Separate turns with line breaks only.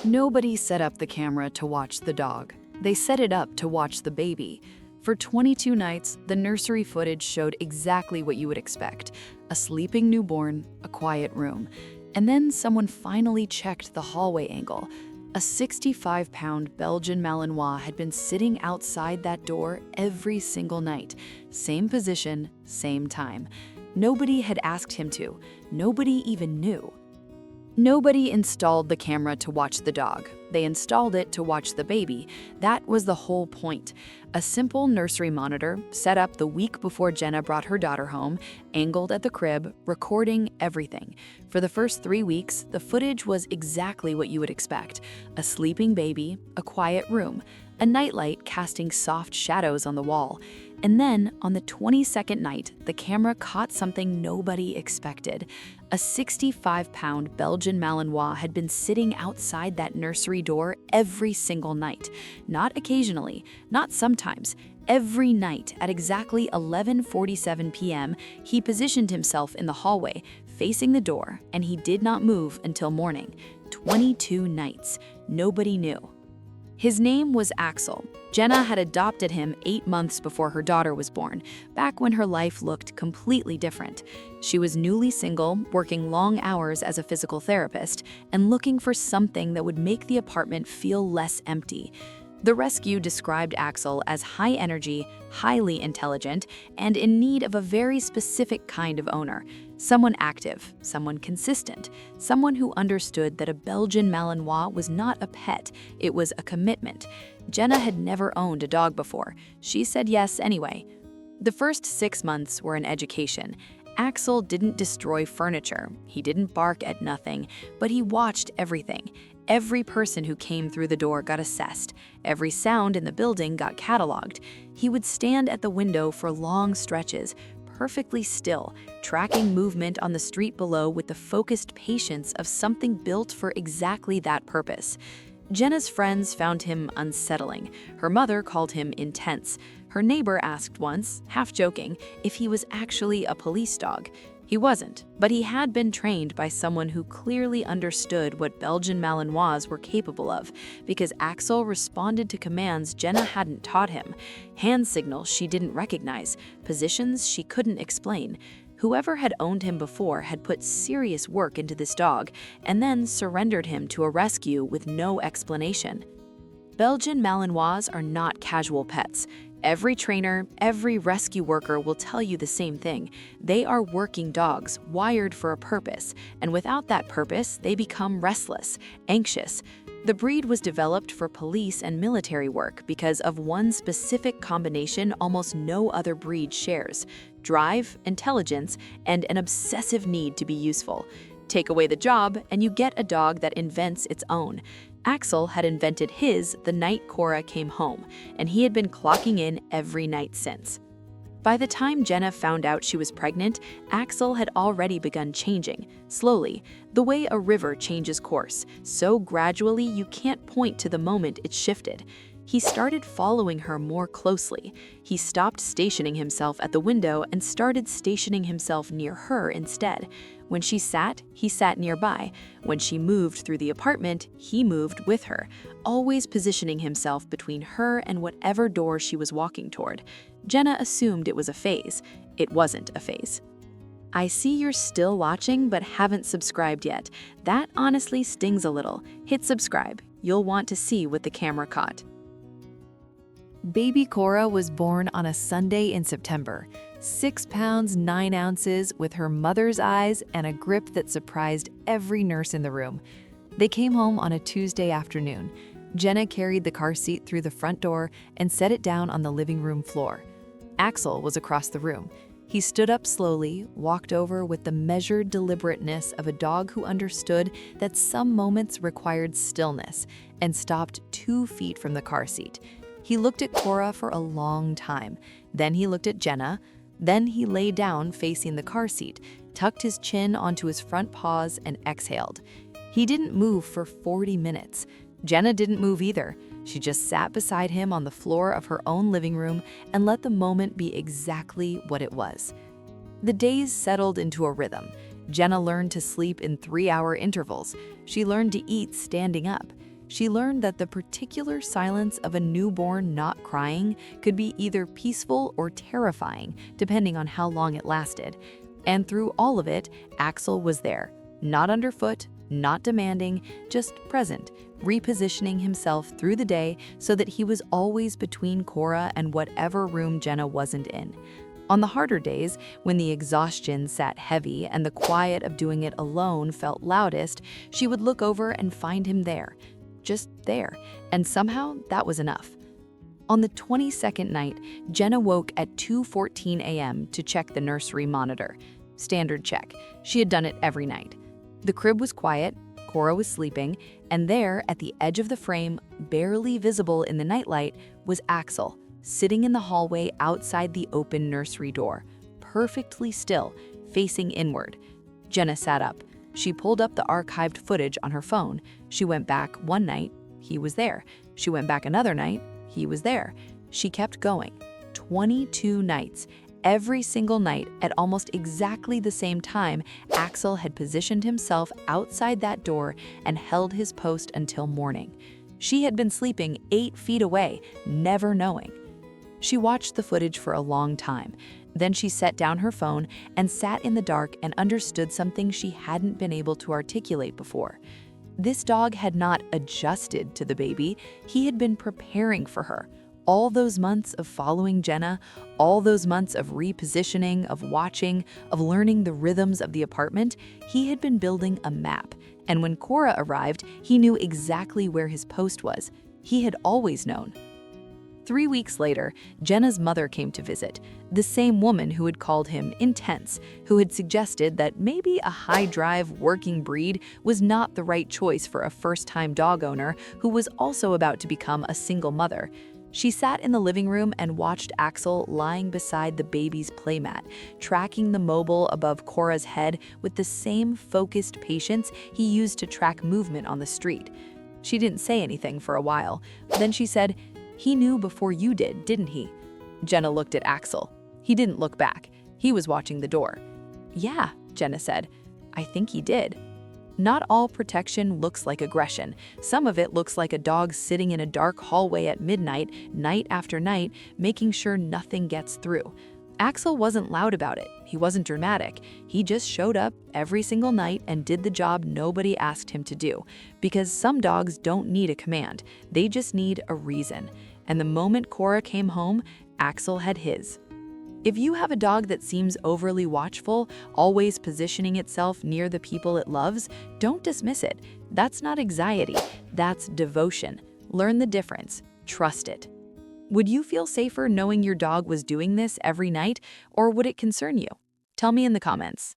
Nobody set up the camera to watch the dog. They set it up to watch the baby. For 22 nights, the nursery footage showed exactly what you would expect: a sleeping newborn, a quiet room. And then someone finally checked the hallway angle. A 65-pound Belgian Malinois had been sitting outside that door every single night. Same position, same time. Nobody had asked him to. Nobody even knew. Nobody installed the camera to watch the dog. They installed it to watch the baby. That was the whole point. A simple nursery monitor set up the week before Jenna brought her daughter home, angled at the crib, recording everything. For the first 3 weeks, the footage was exactly what you would expect: a sleeping baby, a quiet room, a nightlight casting soft shadows on the wall. And then, on the 22nd night, the camera caught something nobody expected. A 65-pound Belgian Malinois had been sitting outside that nursery door every single night. Not occasionally, not sometimes. Every night at exactly 11:47 p.m., he positioned himself in the hallway, facing the door, and he did not move until morning. 22 nights. Nobody knew. His name was Axel. Jenna had adopted him 8 months before her daughter was born, back when her life looked completely different. She was newly single, working long hours as a physical therapist, and looking for something that would make the apartment feel less empty. The rescue described Axel as high energy, highly intelligent, and in need of a very specific kind of owner. Someone active, someone consistent, someone who understood that a Belgian Malinois was not a pet, it was a commitment. Jenna had never owned a dog before. She said yes anyway. The first 6 months were an education. Axel didn't destroy furniture, he didn't bark at nothing, but he watched everything. Every person who came through the door got assessed. Every sound in the building got cataloged. He would stand at the window for long stretches, perfectly still, tracking movement on the street below with the focused patience of something built for exactly that purpose. Jenna's friends found him unsettling. Her mother called him intense. Her neighbor asked once, half joking, if he was actually a police dog. He wasn't, but he had been trained by someone who clearly understood what Belgian Malinois were capable of, because Axel responded to commands Jenna hadn't taught him, hand signals she didn't recognize, positions she couldn't explain. Whoever had owned him before had put serious work into this dog and then surrendered him to a rescue with no explanation. Belgian Malinois are not casual pets. Every trainer, every rescue worker will tell you the same thing. They are working dogs, wired for a purpose, and without that purpose, they become restless, anxious. The breed was developed for police and military work because of one specific combination almost no other breed shares: drive, intelligence, and an obsessive need to be useful. Take away the job, and you get a dog that invents its own. Axel had invented his the night Cora came home, and he had been clocking in every night since. By the time Jenna found out she was pregnant, Axel had already begun changing, slowly, the way a river changes course, so gradually you can't point to the moment it shifted. He started following her more closely. He stopped stationing himself at the window and started stationing himself near her instead. When she sat, he sat nearby. When she moved through the apartment, he moved with her, always positioning himself between her and whatever door she was walking toward. Jenna assumed it was a phase. It wasn't a phase. I see you're still watching but haven't subscribed yet. That honestly stings a little. Hit subscribe. You'll want to see what the camera caught. Baby Cora was born on a Sunday in September. 6 pounds 9 ounces, with her mother's eyes and a grip that surprised every nurse in the room. They came home on a Tuesday afternoon. Jenna carried the car seat through the front door and set it down on the living room floor. Axel was across the room. He stood up slowly, walked over with the measured deliberateness of a dog who understood that some moments required stillness, and stopped 2 feet from the car seat. He looked at Cora for a long time. Then he looked at Jenna. Then he lay down facing the car seat, tucked his chin onto his front paws, and exhaled. He didn't move for 40 minutes. Jenna didn't move either. She just sat beside him on the floor of her own living room and let the moment be exactly what it was. The days settled into a rhythm. Jenna learned to sleep in 3-hour intervals. She learned to eat standing up. she learned that the particular silence of a newborn not crying could be either peaceful or terrifying, depending on how long it lasted. And through all of it, Axel was there, not underfoot, not demanding, just present, repositioning himself through the day so that he was always between Cora and whatever room Jenna wasn't in. On the harder days, when the exhaustion sat heavy and the quiet of doing it alone felt loudest, she would look over and find him there, just there, and somehow that was enough. On the 22nd night, Jenna woke at 2:14 a.m. to check the nursery monitor. Standard check. She had done it every night. The crib was quiet, Cora was sleeping, and there, at the edge of the frame, barely visible in the nightlight, was Axel, sitting in the hallway outside the open nursery door, perfectly still, facing inward. Jenna sat up. She pulled up the archived footage on her phone. She went back one night, he was there. She went back another night, he was there. She kept going. 22 nights. Every single night, at almost exactly the same time, Axel had positioned himself outside that door and held his post until morning. She had been sleeping 8 feet away, never knowing. She watched the footage for a long time. Then she set down her phone and sat in the dark and understood something she hadn't been able to articulate before. This dog had not adjusted to the baby, he had been preparing for her. All those months of following Jenna, all those months of repositioning, of watching, of learning the rhythms of the apartment, he had been building a map. And when Cora arrived, he knew exactly where his post was. He had always known. 3 weeks later, Jenna's mother came to visit, the same woman who had called him intense, who had suggested that maybe a high-drive working breed was not the right choice for a first-time dog owner who was also about to become a single mother. She sat in the living room and watched Axel lying beside the baby's playmat, tracking the mobile above Cora's head with the same focused patience he used to track movement on the street. She didn't say anything for a while. Then she said, "He knew before you did, didn't he?" Jenna looked at Axel. He didn't look back. He was watching the door. "Yeah," Jenna said. "I think he did." Not all protection looks like aggression. Some of it looks like a dog sitting in a dark hallway at midnight, night after night, making sure nothing gets through. Axel wasn't loud about it. He wasn't dramatic. He just showed up every single night and did the job nobody asked him to do. Because some dogs don't need a command. They just need a reason. And the moment Cora came home, Axel had his. If you have a dog that seems overly watchful, always positioning itself near the people it loves, don't dismiss it. That's not anxiety, that's devotion. Learn the difference. Trust it. Would you feel safer knowing your dog was doing this every night, or would it concern you? Tell me in the comments.